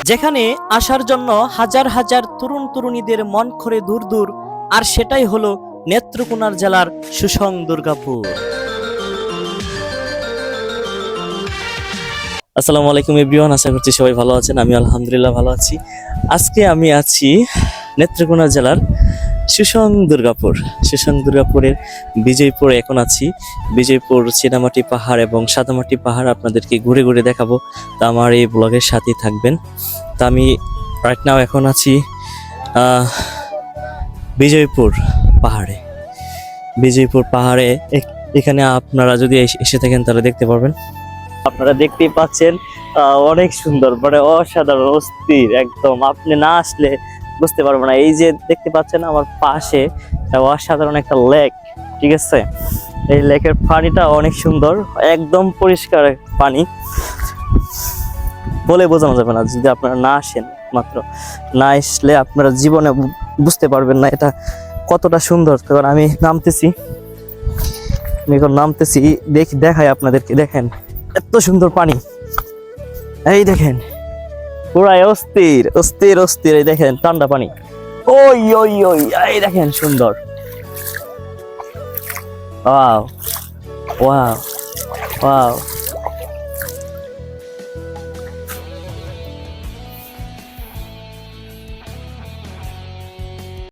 যেখানে আসার জন্য হাজার হাজার তরুণ তরুণীদের মন করে দূর দূর, আর সেটাই হলো নেত্রকোনার জেলার সুসং দুর্গাপুর। আসসালামু আলাইকুম এভরিওয়ান, আশা করছি সবাই ভালো আছেন। আমি আলহামদুলিল্লাহ ভালো আছি। আজকে আমি আছি নেত্রকোনা জেলার সুসং দুর্গাপুরের বিজয়পুরে এখন আছি। বিজয়পুর চীনামাটি পাহাড় এবং সাদামাটি পাহাড় আপনাদেরকে ঘুরে ঘুরে দেখাবো। তা আমার এই ব্লগের সাথেই থাকবেন। তা আমি রাইট নাও এখন আছি বিজয়পুর পাহাড়ে। এখানে আপনারা যদি এসে থাকেন তাহলে দেখতে পারবেন। আপনারা দেখতেই পাচ্ছেন অনেক সুন্দর, মানে অসাধারণ, অস্থির একদম। আপনি না আসলে বুঝতে পারবো না। এই যে দেখতে পাচ্ছেন আমার পাশে অসাধারণ একটা লেক, ঠিক আছে। এই লেকের পানিটা অনেক সুন্দর, একদম পরিষ্কার পানি, বলে বোঝানো যাবে না। যদি আপনারা না আসেন, মাত্র না আসলে আপনারা জীবনে বুঝতে পারবেন না এটা কতটা সুন্দর। কারণ আমি এখন নামতেছি, দেখাই আপনাদেরকে। দেখেন এত সুন্দর পানি, এই দেখেন পুরাই অস্থির অস্থির অস্থির। এই দেখেন ঠান্ডা পানি, ওই ওই ওই, এই দেখেন সুন্দর। Wow wow wow,